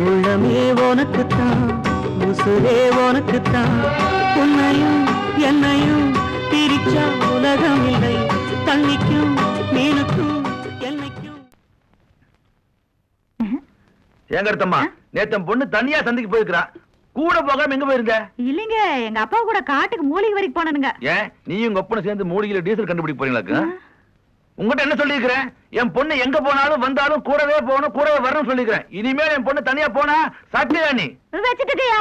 உள்ளமே உனக்குத்தான், உசுரே உனக்குத்தான், உன்னையும் என்னையும் பிரிச்சா உலகம் இல்லை, தண்ணிக்கும் மீனுக்கும் என்னைக்கும். ஏங்கருத்தம்மா, நேத்தம் பொண்ணு தனியா சந்திக்கு போயிருக்கா, கூட போகாம எங்க போயிருங்க? இல்லைங்க, எங்க அப்பா கூட காட்டுக்கு மூலிகை வரைக்கும் போனனுங்க. ஏன் நீயும் உங்க ஒப்பனை சேர்ந்து மூலிகையில டீசல் கண்டுபிடிக்க போறீங்களா? உங்ககிட்ட என்ன சொல்லிருக்கிறேன்? என் பொண்ணு எங்க போனாலும் வந்தாலும் கூடவே போகணும், கூடவே வரணும்னு சொல்லிருக்கிறேன். இனிமேல் என் பொண்ணு தனியா போனா சட்டியா நீ வச்சுட்டுயா.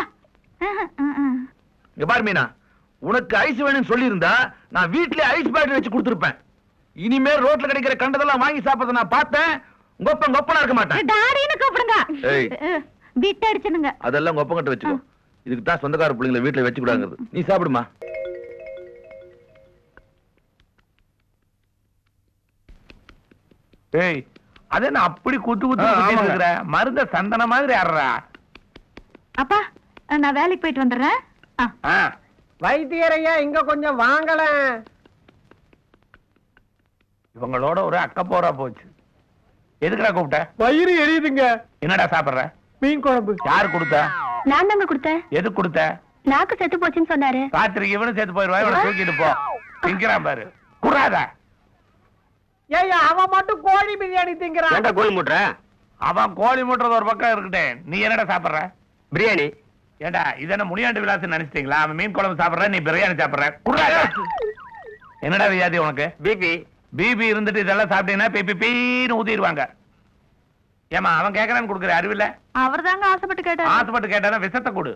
இங்க பாரு மீனா, உனக்கு ஐஸ் வேணும்னு சொல்லியிருந்தா நான் வீட்லயே ஐஸ் பேட்டரி வச்சு கொடுத்துருப்பேன். இனிமேல் ரோட்ல கிடைக்கிற கண்டதெல்லாம் வாங்கி சாப்பிட நான் பார்த்தேன். கொப்பனா இருக்க மாட்டேன். டாடின்னு கூப்பிடுங்க. விட்டு அடிச்சுனுங்க. அதெல்லாம் உங்க ஒப்பங்கிட்ட வச்சுக்கோ. இதுக்கு தான் சொந்தக்கார பிள்ளைங்களை வீட்டுல வச்சு கூடாங்கிறது. நீ சாப்பிடுமா. ஏய், அதே நான் அப்படி குத்து குத்து மருந்த சந்தன மாதிரி ஆடுறா. அப்பா, நான் வேலைக்கு போயிட்டு வந்துடுறேன். வைத்தியரையா இங்க கொஞ்சம் வாங்கல. இவங்களோட ஒரு அக்க போரா போச்சு. எதுக்குடா கூப்பிட்ட? வயிறு எரியுதுங்க. என்னடா சாப்பிடுற? மீன் குழம்பு. யாரு கொடுத்தா? நான் தாங்க கொடுத்தேன். எது கொடுத்த? நாக்கு செத்து போச்சுன்னு சொன்னாரு. ராத்திரிக்கு இவனும் சேர்த்து போயிருவா. இவனை தூக்கிட்டு போ. திங்கிறான் பாரு. குறாதா? ஏய், அவன் மட்டும் கோழி பிரியாணி திங்கிறான். கோழி மூட்டுற? அவன் கோழி மூட்டுறது ஒரு பக்கம் இருக்கட்டேன். நீ என்னடா சாப்பிடுற? பிரியாணி. ஏண்டா இதென்ன முனியாண்டு விலாசம் நினைச்சிட்டீங்களா? அவன் மீன் குழம்பு சாப்பிடுற, நீ பிரியாணி சாப்பிடுற. குறாதா? என்னடா வியாதி உனக்கு? பிபி. பிபி இருந்துட்டு இதெல்லாம் சாப்பிட்டீங்கன்னா பிபின்னு ஊதிடுவாங்க. ஏமா அவன் கேட்கறான்னு கொடுக்குற அறிவில்ல? அவர் தாங்க ஆசைப்பட்டு கேட்டாரு. ஆசைப்பட்டு கேட்டாலும் விஷத்தை கொடு.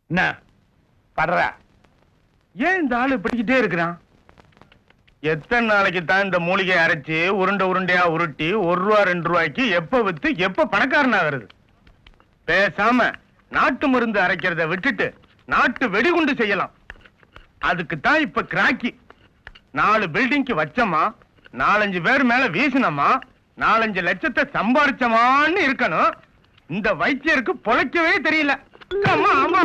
என்ன படுற? ஏன் இந்த ஆளு பிடிக்கிட்டே இருக்கிறான்? எத்தனை நாளைக்கு தான் இந்த மூலிகை அரைச்சு உருண்டை உருண்டையா உருட்டி 1 ரூபா 2 ரூபாய்க்கு எப்ப வித்து எப்ப பணக்காரனா வருது? பேசாம நாட்டு மருந்து அரைக்கிறத விட்டுட்டு நாட்டு வெடிகுண்டு செய்யலாம். அதுக்கு தான் இப்ப கிராக்கி. 4 பில்டிங்க்கு வச்சமா, 4-5 பேர் மேல வீசினமா, 4-5 லட்சத்தை சம்பாரிச்சமான்னு இருக்கணும். இந்த வைத்தியருக்கு பொழைக்கவே தெரியல. ஆமா ஆமா.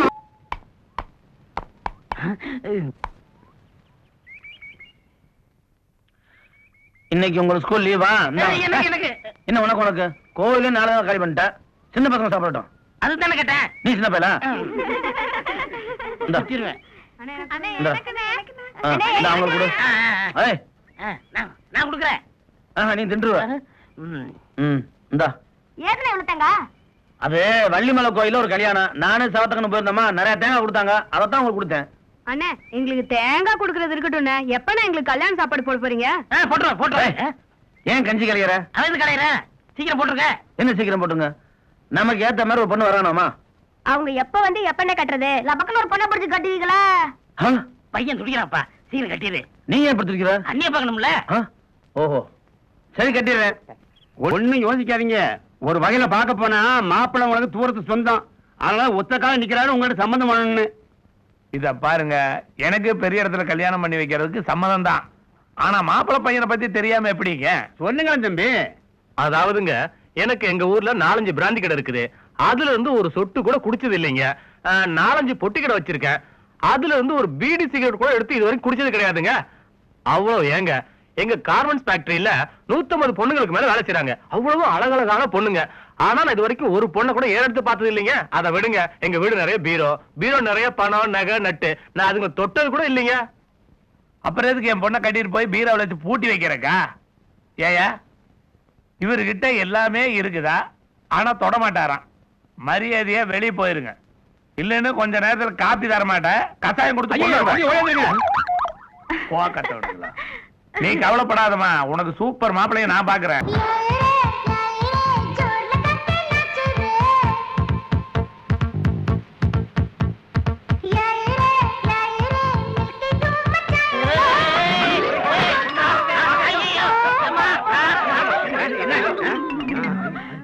இன்னைக்கு உங்களுக்கு ஸ்கூல் லீவா? என்ன உனக்கு கோவிலே 4 நாள் காலி பண்ணிட்ட. சின்ன பசங்க சாப்பிடட்டும். அதுதானே கேட்டேன். நீ சின்ன பையலா? நான் கொடுக்குறேன். நீ தின்றுவ. அது வள்ளிமலை கோயில ஒரு கல்யாணம். நானே சவத்தக்கன்னு போயிருந்தோமா, நிறைய தேங்காய் கொடுத்தாங்க. அதைத்தான் உங்களுக்கு கொடுத்தேன். அண்ணே, எங்களுக்கு தேங்காய் கொடுக்கறது இருக்கட்டும். எப்ப எங்களுக்கு கல்யாண சாப்பாடு போட போறீங்க? போட்டுருவேன். ஏன் கஞ்சி கலையற? அதாவது கலையற சீக்கிரம் போட்டுருக்க. என்ன சீக்கிரம் போட்டுங்க? நமக்கு ஏத்த மாதிரி ஒரு பொண்ணு வரணுமா? அவங்க எப்ப வந்து எப்ப கட்டுறது? பக்கம் ஒரு பொண்ணை பிடிச்சு கட்டுவீங்களா? பையன் துடிக்கிறாப்பா, சீக்கிரம் கட்டிடு. நீ ஏன் படுத்துருக்கிற? அண்ணிய பார்க்கணும்ல. ஓஹோ, சரி கட்டிடுறேன். ஒண்ணும் யோசிக்காதீங்க. ஒரு வகையில பார்க்க போனா மாப்பிள்ளை உனக்கு தூரத்து சொந்தம். அதனால ஒத்த காலம் நிக்கிறாரு உங்கள்ட்ட சம்பந்தம் பண்ணணும்னு. இத பாருங்க, எனக்கு பெரிய இடத்துல கல்யாணம் பண்ணி வைக்கிறதுக்கு சம்மதம் தான். ஆனா மாப்பிள்ளை பையனை பத்தி தெரியாம எப்படிங்க? சொல்லுங்க தம்பி. அதாவதுங்க, எனக்கு எங்க ஊர்ல 4-5 பிராந்தி கடை இருக்குது. அதுல இருந்து ஒரு சொட்டு கூட குடிச்சது இல்லைங்க. 4-5 பொட்டி கடை வச்சிருக்கேன். அதுல இருந்து ஒரு பீடி சிகரெட் கூட எடுத்து இது வரைக்கும் குடிச்சது கிடையாதுங்க. அவ்வளவு ஏங்க, எங்க கார்மெண்ட்ஸ் ஃபேக்டரியில 150 பொண்ணுங்களுக்கு மேல வேலை செய்றாங்க. அவ்வளவு அழகழகான பொண்ணுங்க. ஆனா நான் இது வரைக்கும் ஒரு பொண்ணை கூட ஏறெடுத்து பார்த்தது இல்லைங்க. அதை விடுங்க, எங்க வீடு நிறைய பீரோ நிறைய பணம் நகை நட்டு, நான் அதுங்க தொட்டது கூட இல்லைங்க. அப்புறம் எதுக்கு என் பொண்ணை கட்டிட்டு போய் பீரோவில் வச்சு பூட்டி வைக்கிறக்கா? ஏயா, இவர்கிட்ட எல்லாமே இருக்குதா, ஆனா தொட மாட்டாராம். மரியாதையா வெளியே போயிருங்க, இல்லன்னு கொஞ்ச நேரத்துல காப்பி தர மாட்டேன், கசாயம் கொடுத்து கட்ட விடுங்களா. நீ கவலைப்படாதமா, உனக்கு சூப்பர் மாப்பிள்ளைய நான் பாக்குறேன்.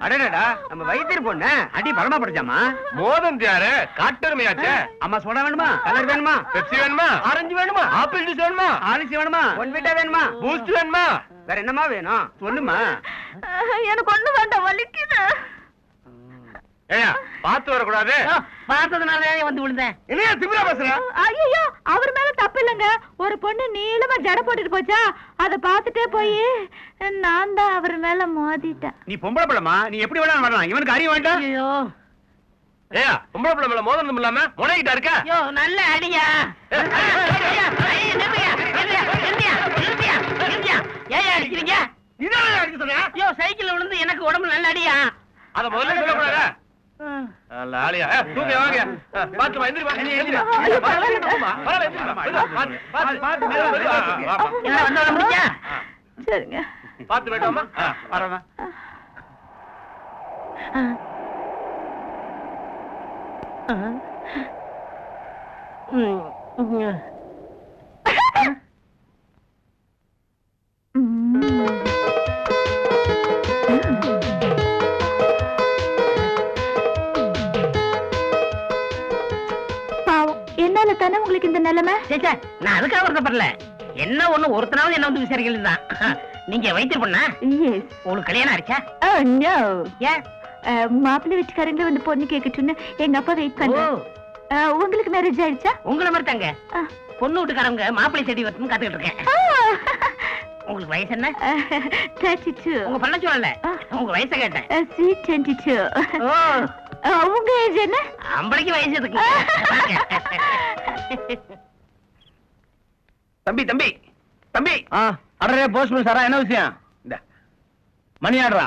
அடடா, நம்ம வைத்தியர் பொண்ணு அடி பரமா படிச்சாமா. மோதன் யாரு? காட்டெருமையாச்சே. அம்மா சோடா வேணுமா? கலர் வேணுமா? பெப்சி வேணுமா? ஆரஞ்சு வேணுமா? ஆப்பிள் ஜூஸ் வேணுமா? ஆலிசி வேணுமா? ஒன்விட்டா வேணுமா? பூஸ்ட் வேணுமா? வேற என்னமா வேணும் சொல்லுமா. எனக்கு ஒண்ணு வேண்டாம், வலிக்குது. ஏயா, பார்த்து வரக்கூடாது. பார்த்ததுனால வந்து விழுந்தேன். இல்லையா திமிரா பேசுற? ஐயோ, அவர் மேல தப்பு இல்லங்க. ஒரு பொண்ணு நீளமா ஜடை போட்டுட்டு போச்சா, அத பாத்துட்டே போய் நான் தான் அவர் மேல மோதிட்டேன். நீ பொம்பளை பிள்ளமா, நீ எப்படி வேணாலும் வரலாம். இவனுக்கு அறிய வேண்டாம். ஐயோ ஏயா பொம்பளை பிள்ளை மேல மோதனம் இல்லாம முனைகிட்ட இருக்க? ஐயோ நல்ல அடியா. ஐயா, ஐயா, நிறுத்துயா, நிறுத்துயா, நிறுத்துயா, நிறுத்துயா, நிறுத்துயா. ஏயா அடிக்கிறீங்க? இதான் அடிக்க சொன்னியா? ஐயோ சைக்கிள்ல விழுந்து எனக்கு உடம்பு நல்ல அடியா. அத முதல்ல சொல்லக்கூடாதா? நல்ல ஆளியா. தூக்கி வாங்க. பாத்து வா, எந்திரி வா. எந்திரி வா. பரவாயில்ல, எந்திரி வா. பாத்து என்ன வந்தவள முடிச்சா? சரிங்க. பாத்து வேண்டாமா? வரமா. பாவம், என்னால தானே உங்களுக்கு இந்த நிலைமை. சேச்சா, நான் அதுக்காக வருத்தப்படல. என்ன ஒண்ணு ஒருத்தனாவது என்ன வந்து விசாரிக்கிறது தான். நீங்க வைத்தியம் பண்ணா எஸ். உங்களுக்கு கல்யாணம் ஆச்சா? Oh no. ஏன்? மாப்பிள்ளை வீட்டுக்காரங்க வந்து பொண்ணு கேக்கட்டுன்னு எங்க அப்பா வெயிட் ஓ, பண்றாரு. உங்களுக்கு மேரேஜ் ஆயிடுச்சா? உங்களை மாதிரி தாங்க. பொண்ணு வீட்டுக்காரங்க மாப்பிள்ளை தேடி வரணும்னு காத்துக்கிட்டு இருக்கேன். உங்களுக்கு வயசு என்ன? 32. உங்க பண்ண சொல்லல, உங்க வயசை கேட்டேன். Sweet 22. ஓ, உங்க ஏஜ் என்ன? அம்பளைக்கு வயசு எதுக்கு? தம்பி தம்பி தம்பி, அடரே போஸ்ட்மேன் சாரா, என்ன விஷயம்? இந்த மணி ஆடுறா?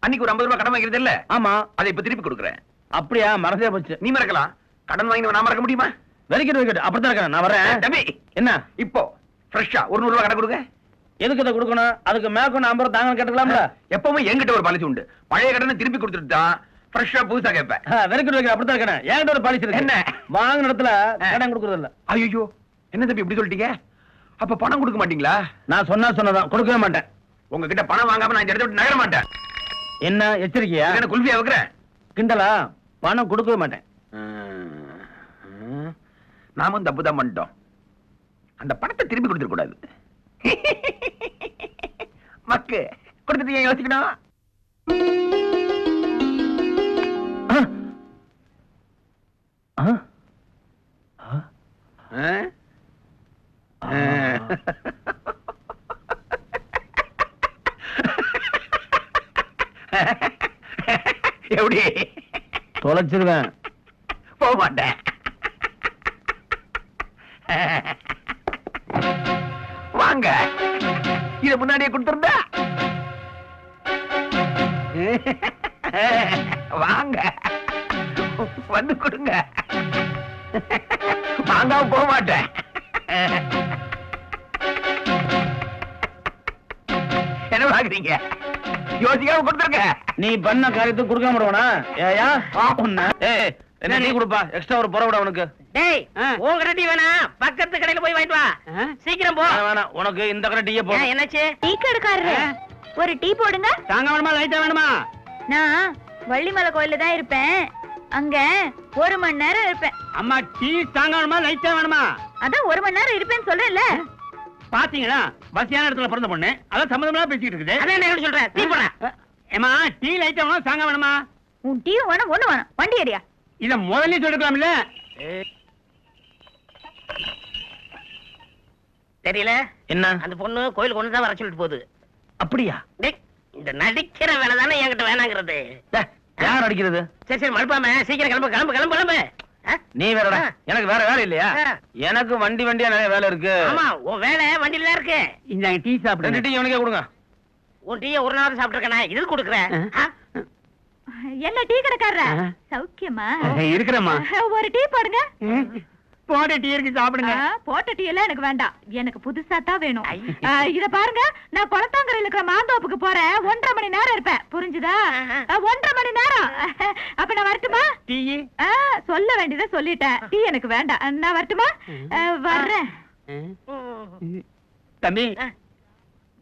அன்னைக்கு ஒரு 50 ரூபாய் கடன் வாங்கிறது இல்ல, ஆமா. அதை இப்ப திருப்பி கொடுக்குறேன். அப்படியா? மறந்தே போச்சு. நீ மறக்கலாம், கடன் வாங்கி நான் மறக்க முடியுமா? வெரிக்கெட் வெரிக்கெட், அப்படித்தான் இருக்கேன். நான் வரேன். தம்பி என்ன இப்போ ஃப்ரெஷ்ஷா ஒரு 100 ரூபாய் கடன் கொடுங்க. எதுக்கு இதை கொடுக்கணும்? அதுக்கு மேற்கொண்டு 50 ரூபா தாங்க கேட்டுக்கலாம்ல? எப்பவுமே என்கிட்ட ஒரு பாலிசி உண்டு. பழைய கடனை திருப்பி கொடுத்துட்டு தான் ஃப்ரெஷ்ஷா புதுசா கேட்பேன். வெரிக்கெட் வெரிக்கெட், அப்படித்தான் இருக்கேன். என்கிட்ட ஒரு பாலிசி இருக்கு. என்ன? வாங்கின இடத்துல கடன் கொடுக்கறது இல்ல. ஐயோ, என்ன தம்பி இப்படி சொல்லிட்டீங்க? அப்ப பணம் கொடுக்க மாட்டீங்களா? நான் சொன்னதான், கொடுக்கவே மாட்டேன். உங்ககிட்ட பணம் வாங்காம நான் இந்த இடத்த விட்டு நகர மாட்டேன். என்ன எச்சரிக்கையா? என்ன குல்ஃபியா வைக்கிறேன்? கிண்டலா? பணம் கொடுக்கவே மாட்டேன். நாமும் தப்பு தான் பண்ணிட்டோம். அந்த பணத்தை திருப்பி கொடுத்துட கூடாது. மக்கு கொடுத்துட்டு ஏன் யோசிக்கணும்? எப்படி தொலைச்சிருவேன். போக மாட்டேன். வாங்க, இத முன்னாடியே கொடுத்திருந்தா. வாங்க வந்து கொடுங்க. வாங்காம போக மாட்டேன். என்ன பாக்குறீங்க? யோசிக்காம கொடுத்துருங்க. நீ பண்ண காரியத்துக்கு கொடுக்காம இருவானா? ஏயா உன்ன என்ன நீ கொடுப்பா, எக்ஸ்ட்ரா ஒரு புறவிட அவனுக்கு. டேய், உங்ககிட்ட டீ வேணா, பக்கத்து கடையில போய் வாங்கிட்டு வா. சீக்கிரம் போ. வேணாம், உனக்கு இந்த கடை டீயே போ. என்னாச்சு? டீ கடைக்காரரே, ஒரு டீ போடுங்க. தாங்க வேணுமா, லைட்டா வேணுமா? நான் வள்ளிமலை கோயில்ல தான் இருப்பேன். அங்க 1 மணி நேரம் இருப்பேன். அம்மா, டீ தாங்க வேணுமா, லைட்டா வேணுமா? அதான் 1 மணி நேரம் இருப்பேன்னு சொல்றேன்ல. பாத்தீங்களா, வசதியான இடத்துல பிறந்த பொண்ணு, அதான் சம்பந்தமா பேசிட்டு இருக்குது. அதான் என்ன சொல்றேன், டீ போடுறேன். ஏமா, டீ லைட்டா வேணுமா, தாங்க வேணுமா? உன் டீ வேணும், ஒண்ணு வேணும். வண்டி ஏரியா. இத முதல்ல சொல்லிருக்கலாம்ல. தெரியல என்ன அந்த பொண்ணு கோயிலுக்கு ஒண்ணு தான் வர சொல்லிட்டு போகுது. அப்படியா? டேய், இந்த நடிக்கிற வேலை தானே என்கிட்ட வேணாங்கிறது. யார் அடிக்கிறது? சரி சரி, மழுப்பாம சீக்கிரம் கிளம்பு கிளம்பு கிளம்பு கிளம்பு. நீ வேறடா, எனக்கு வேற வேலை இல்லையா? எனக்கு வண்டியா நிறைய வேலை இருக்கு. ஆமா, உன் வேலை வண்டியில தான் இருக்கு. இந்த டீ சாப்பிடு. 2 டீ அவனுக்கே கொடுங்க. உன் டீயை ஒரு நாள் சாப்பிட்டுருக்கேன், இது கொடுக்குறேன். என்ன டீ கடைக்காரரா, சௌக்கியமா? இருக்கிறேம்மா. ஒரு டீ போடுங்க. போட டீ இருக்கு, சாப்பிடுங்க. போட்ட டீ எல்லாம் எனக்கு வேண்டாம், எனக்கு புதுசா தான் வேணும். இத பாருங்க, நான் குளத்தாங்கரையில இருக்கிற மாந்தோப்புக்கு போறேன். 1.5 மணி நேரம் இருப்பேன், புரிஞ்சுதா? 1.5 மணி நேரம். அப்ப நான் வரட்டுமா? டீ சொல்ல வேண்டியதை சொல்லிட்டேன். டீ எனக்கு வேண்டாம், நான் வரட்டுமா? வர்றேன். தம்பி,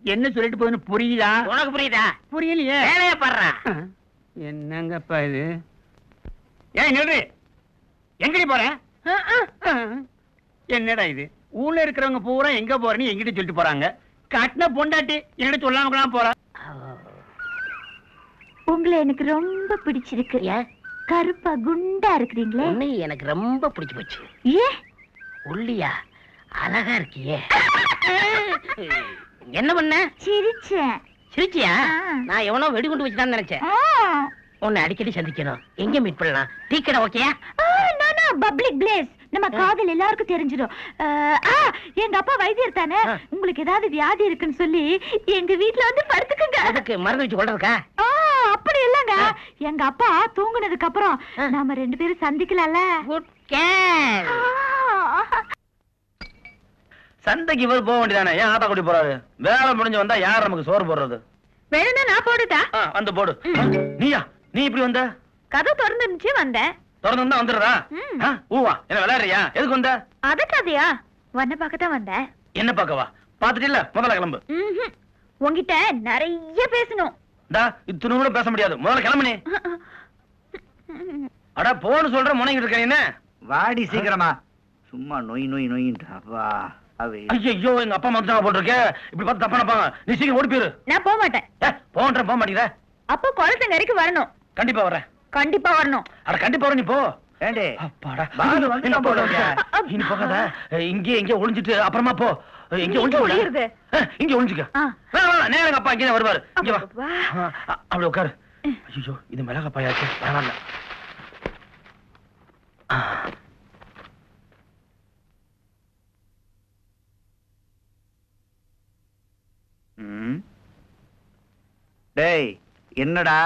என்ன சொல்லிட்டு போகுதுன்னு புரியுதா? உனக்கு புரியுதா? புரியலையே. வேலைய பாடுறா. என்னங்கப்பா இது? ஏய் நில்லு, எங்கடி போற? என்னடா இது? ஊர்ல இருக்கிறவங்க பூரா எங்க போறேன்னு எங்கிட்ட சொல்லிட்டு போறாங்க. கட்டின பொண்டாட்டி என்கிட்ட சொல்லாம போறா. உங்களை எனக்கு ரொம்ப பிடிச்சிருக்கு. கருப்பா குண்டா இருக்கிறீங்களே, உன்னை எனக்கு ரொம்ப பிடிச்சு போச்சு. ஏ ஒல்லியா அழகா இருக்கியே. என்ன பண்ண? சிரிச்சேன். சிரிச்சியா? நான் எவனோ வெடிகுண்டு வச்சுதான் நினைச்சேன். உன்னை அடிக்கடி சந்திக்கணும். எங்க மீட் பண்ணலாம்? டீ கடை ஓகேயா? Public place. நம்ம காதல் எல்லாருக்கும் தெரிஞ்சிடும். எங்க அப்பா வைத்தியர் தானே, உங்களுக்கு ஏதாவது வியாதி இருக்குன்னு சொல்லி எங்க வீட்டுல வந்து படுத்துக்குங்க. அதுக்கு மருந்து வச்சு கொள்றதுக்கா? அப்படி இல்லங்க, எங்க அப்பா தூங்குனதுக்கு அப்புறம் நாம 2 பேரும் சந்திக்கலாம்ல. Good care. சந்தைக்கு இவர் போக வேண்டியதானே, ஏன் ஆட்டோ கூட்டி போறாரு? வேலை முடிஞ்சு வந்தா யார் நமக்கு சோறு போடுறது? வேணும்னா நான் போட்டுட்டா. வந்து போடு. நீயா? நீ இப்படி வந்த? கதை திறந்துருந்துச்சு வந்தேன். திறந்து வந்துடுறா? ஊவா, என்ன விளையாடுறியா? எதுக்கு வந்த? அத கதையா? உன்னை பார்க்கத்தான் வந்தேன். என்ன பார்க்கவா? பாத்துட்டு இல்ல, முதல்ல கிளம்பு. உன்கிட்ட நிறைய பேசணும். இத்தனை கூட பேச முடியாது, முதல்ல கிளம்பு. அடா போன்னு சொல்ற, முனைகிட்டு இருக்க என்ன? வாடி சீக்கிரமா. சும்மா நொய் நொய் நொய்ன்றா. ஐயோ, எங்க அப்பா மட்டும் போட்டிருக்க. இப்படி பார்த்து தப்பா நினைப்பாங்க. நீ சீக்கிரம் ஓடி போயிரு. நான் போக மாட்டேன். போக மாட்டேங்கிற? அப்போ குளத்தங்கரைக்கு வரணும். கண்டிப்பா வரேன். கண்டிப்பா வரணும். அட கண்டிப்பா வர, நீ போ. ஏண்டே அப்பாடா, இனி போகாத. இங்கே ஒளிஞ்சிட்டு அப்புறமா போ. இங்க ஒளிஞ்சுக்க. இங்க ஒளிஞ்சுக்க. நேரம் அப்பா இங்கே வருவாரு. இங்க வா, அப்படி உட்காரு. ஐயோ, இது மிளகா பாயாச்சு. வேணாம். டேய், என்னடா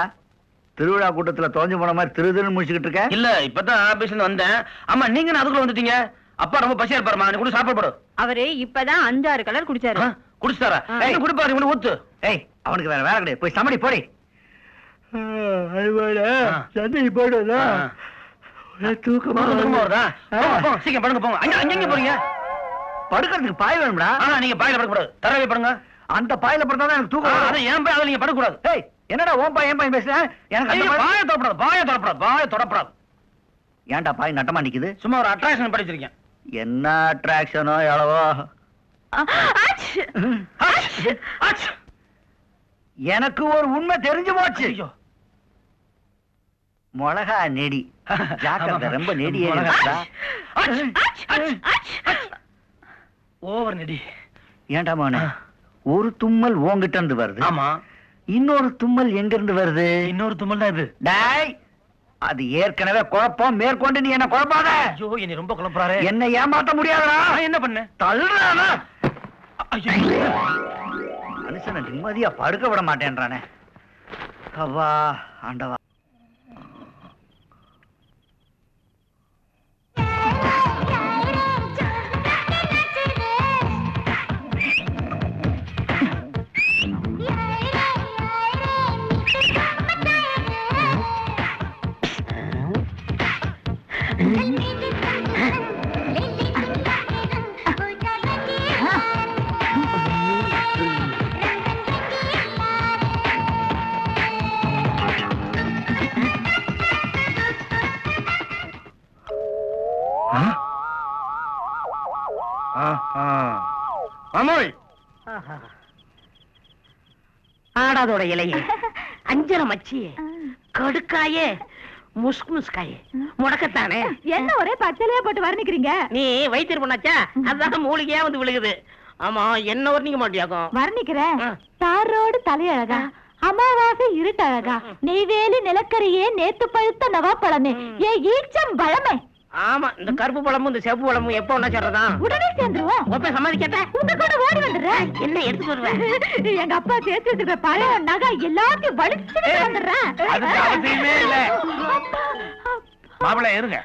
திருவிழா கூட்டத்துல தோஞ்சு போன மாதிரி திருதுன்னு முடிச்சுக்கிட்டு இருக்க? இல்ல, இப்பதான் ஆபீஸ்ல வந்தேன். ஆமா, நீங்க அதுக்குள்ள வந்துட்டீங்க. அப்பா ரொம்ப பசியா இருப்பாருமா, நீ கூட சாப்பிட போடு. அவரு இப்பதான் 5-6 கலர் குடிச்சாரு. குடிச்சாரா? குடிப்பாரு, இவனு ஊத்து. ஏய், அவனுக்கு வேற வேலை கிடையாது. போய் சமடி போடி. சந்தை போடுதா? தூக்கமா வருதா? சீக்கிரம் படுங்க, போங்க. அங்க போறீங்க? படுக்கிறதுக்கு பாய் வேணும்டா. நீங்க பாயில படுக்கூடாது, தரவே படுங்க. அந்த பாயில படுத்தாதான் எனக்கு தூக்கம். அதான் என் பாய், அதுல நீங்க படக்கூடாது. ஏய், என்னடா ஓன் பாய், என் பாய் பேசுறேன்? எனக்கு பாய தொடப்படாது, பாய தொடப்படாது. ஏன்டா பாய் நட்டமா நிக்குது? சும்மா ஒரு அட்ராக்ஷன் படிச்சிருக்கேன். என்ன அட்ராக்ஷனோ எவ்வளவோ. எனக்கு ஒரு உண்மை தெரிஞ்சு போச்சு. மிளகா நெடி. ஜாக்கிரதை, ரொம்ப நெடி. ஓவர் நெடி. ஏன்டா மோனே, ஒரு தும்மல் உன்கிட்ட இருந்து வருது. ஆமா, இன்னொரு தும்மல் எங்க இருந்து வருது? இன்னொரு தும்மல் தான் இது. டேய், அது ஏற்கனவே குழப்பம். மேற்கொண்டு நீ என்ன குழப்பாத. ஐயோ, என்னை ரொம்ப குழப்பறாரு. என்ன ஏமாத்த முடியாதுடா. என்ன பண்ண? தள்ளுறானா? மனுஷனை நிம்மதியா படுக்க விட மாட்டேன்றானே. அவ்வா ஆண்டவா. மாமோய், ஆடாதோட இலையே, அஞ்சன மச்சியே, கடுக்காயே, முஸ்காயே, முடக்கத்தானே. என்ன ஒரே பச்சலையா போட்டு வர்ணிக்கிறீங்க? நீ வைத்தியர் பண்ணாச்சா, அதான் மூலிகையா வந்து விழுகுது. ஆமா, என்ன வர்ணிக்க மாட்டியாக்கும்? வர்ணிக்கிறேன். தாரோடு தலையழகா, அமாவாசை இருட்டழகா, நெய்வேலி நிலக்கரியே, நேத்து பழுத்த நவாப்பழமே, ஏ ஈச்சம் பழமே. ஆமா, இந்த கருப்பு பழமும் இந்த செப்பு பழமும் எப்ப ஒண்ணா சேர்றதா? உடனே சேர்ந்துருவோம். ஒப்ப சம்மதிக்கட்ட உங்க கூட ஓடி வந்துடுறேன். என்ன எடுத்துட்டு வருவேன்? எங்க அப்பா சேர்த்து வச்சிருக்கிற பழம் நகை எல்லாத்தையும் வலிச்சு வந்துடுறேன். அதுக்கு அவசியமே இல்ல. மாப்பிள்ளை இருங்க,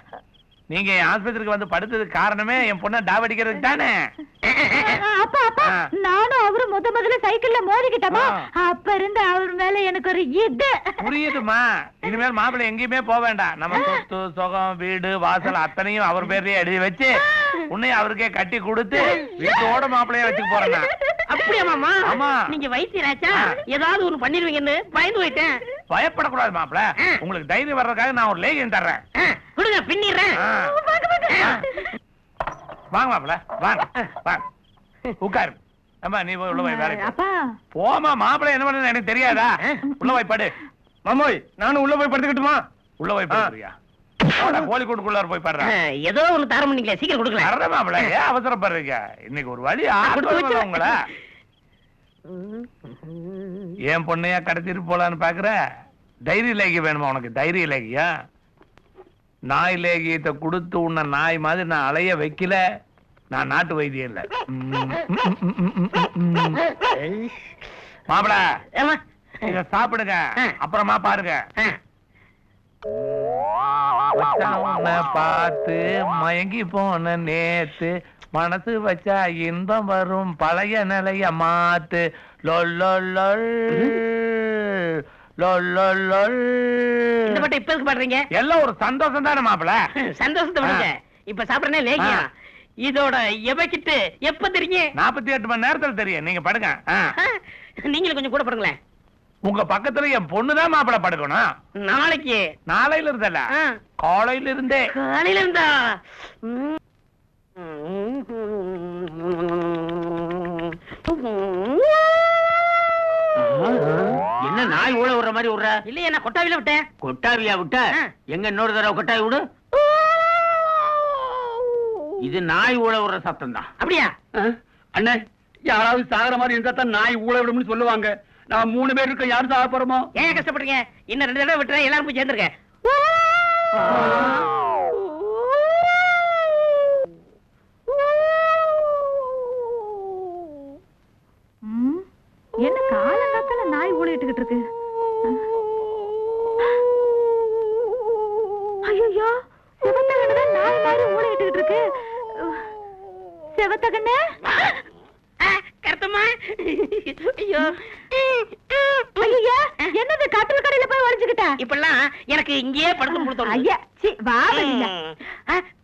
நீங்க ஆஸ்பத்திரிக்கு வந்து படுத்ததுக்கு காரணமே என் பொண்ணை டாவடிக்கிறதுக்கு தானே. அப்பா அப்பா, நானும் அவரு முதல்ல சைக்கிள்ல மோதிக்கிட்டோமா, அப்ப இருந்து அவர் மேல எனக்கு ஒரு இது. புரியுதுமா, இனிமேல் மாப்பிள்ளை எங்கேயுமே போக வேண்டாம். நம்ம சொத்து சுகம் வீடு வாசல் அத்தனையும் அவர் பேர்லயே எழுதி வச்சு உன்னை அவருக்கே கட்டி கொடுத்து வீட்டோட மாப்பிள்ளைய வச்சுக்க போறேன். அப்படியா மாமா? ஆமா. நீங்க வைத்தியராச்சா, ஏதாவது ஒண்ணு பண்ணிருவீங்கன்னு பயந்து போயிட்டேன். பயப்படக்கூடாது மாப்பிள்ள, உங்களுக்கு தைரியம் வர்றதுக்காக நான் ஒரு லேகியம் தர்றேன். கொடுங்க, பின்னிடுறேன். வாங்க மாப்பிள்ள, வாங்க வாங்க, உட்காரு. அம்மா, நீ போய் உள்ள போய் வேலை பாரு. அப்பா போமா, மாப்பிள்ளை என்ன பண்ணு எனக்கு தெரியாதா? உள்ள போய் படு. மாமோய், நானும் உள்ள போய் படுத்துக்கிட்டுமா? உள்ள போய் படுறியா? கோழிக்கூட்டுக்குள்ளார போய் பாடுறேன். ஏதோ ஒண்ணு தர முடியல, சீக்கிரம் கொடுக்கலாம். வர்ற மாப்பிள, ஏன் அவசரப்படுறீங்க? இன்னைக்கு ஒரு வழி உங்களை என் பொண்ணையா கடத்திட்டு போலான்னு பாக்குற? தைரிய லேகியம் வேணுமா உனக்கு? தைரிய லேகியா? நாய் லேகியத்தை கொடுத்து உன்னை நாய் மாதிரி நான் அலைய வைக்கல. நான் நாட்டு வைத்தியம் இல்ல. மாப்பிள இத சாப்பிடுங்க, அப்புறமா பாருங்க. உன்னை பார்த்து மயங்கி போன நேத்து, மனசு வச்சா இன்பம் வரும், பழைய நிலைய மாத்து. இந்த பாட்டு இப்ப எதுக்கு பாடுறீங்க? எல்லாம் ஒரு சந்தோஷம் தானே மாப்பிள? சந்தோஷத்தை விடுங்க, இப்ப சாப்பிடறேன் லேகியா. இதோட எவக்கிட்டு எப்ப தெரியும்? 48 மணி நேரத்துல தெரியும். நீங்க படுங்க. நீங்களும் கொஞ்சம் கூட படுங்களேன். உங்க பக்கத்துல என் பொண்ணுதான் மாப்பிள படுக்கணும். நாளைக்கு? நாளையில இருந்தல, காலையில இருந்தே. காலையில இருந்தா? என்ன நாய் ஊழ விடுற மாதிரி விடுற? இல்லையே, நான் கொட்டாவில விட்டேன். கொட்டாவியா விட்ட? எங்க இன்னொரு தடவை கொட்டாவி விடு. இது நாய் ஊழ விடுற சத்தம் தான். அப்படியா? அண்ணே, யாராவது சாகர மாதிரி இருந்தா தான் நாய் ஊழ விடும்னு சொல்லுவாங்க. நான் 3 பேர் இருக்க, யாரும் சாக போறோமோ? ஏன் கஷ்டப்படுறீங்க? இன்னும் 2 தடவை விட்டுறேன், எல்லாரும் போய் சேர்ந்துருங்க. என்ன காலங்காத்தால நாய் ஊழிட்டுக்கிட்டு இருக்கு? ஐயோ, செவத்தகண்ணு நாய் மாதிரி ஊழிட்டுக்கிட்டு இருக்கு. செவத்தகண்ணு, கருத்தம்மா, ஐயோ ஐயா, என்னது கட்டில் கடையில போய் ஒளிஞ்சுக்கிட்ட? இப்பெல்லாம் எனக்கு இங்கேயே படுத்து கொடுத்தோம். ஐயா, சி வா.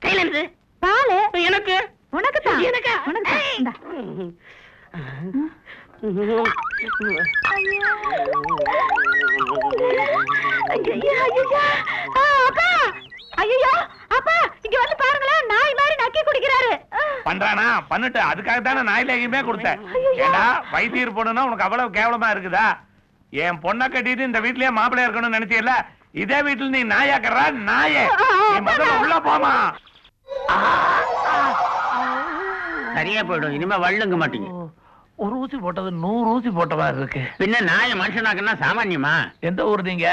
கையில இருந்து பாலு எனக்கு, உனக்கு தான். எனக்கா? உனக்கு தான். இந்தா. பண்றானா? பண்ணிட்டு அதுக்காக தானே நாய் லேகியமே கொடுத்தேன். ஏடா வைத்தியர் பொண்ணுன்னா உனக்கு அவ்வளவு கேவலமா இருக்குதா? என் பொண்ணை கட்டிட்டு இந்த வீட்லயே மாப்பிள்ளையா இருக்கணும்னு நினைச்சியல, இதே வீட்டுல நீ நாயாக்குறா? நாயே, நீ முதல்ல உள்ள போமா. சரியா போயிடும், இனிமே வள்ளுங்க மாட்டீங்க. ஒரு ஊசி போட்டது 100 ஊசி போட்ட மாதிரி இருக்கு. பின்ன நாய மனுஷனாக்குன்னா சாமான்யமா? எந்த ஊர் நீங்க?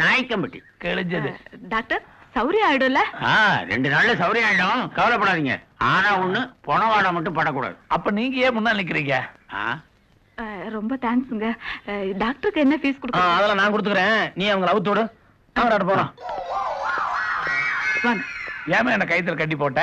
நாய்க்கம்பட்டி. கிழிஞ்சது. டாக்டர், சௌரியம் ஆயிடும்ல? 2 நாள்ல சௌரியம் ஆயிடும், கவலைப்படாதீங்க. ஆனா ஒண்ணு, பொணவாடை மட்டும் படக்கூடாது. அப்ப நீங்க ஏன் முன்னாள் நிக்கிறீங்க? ரொம்ப தேங்க்ஸ்ங்க. டாக்டருக்கு என்ன ஃபீஸ் கொடுக்க? அதெல்லாம் நான் கொடுத்துக்கிறேன். நீ அவங்க அவுத்தோடு போலாம். வாங்க. ஏமா என்ன கைத்துல கட்டி போட்ட?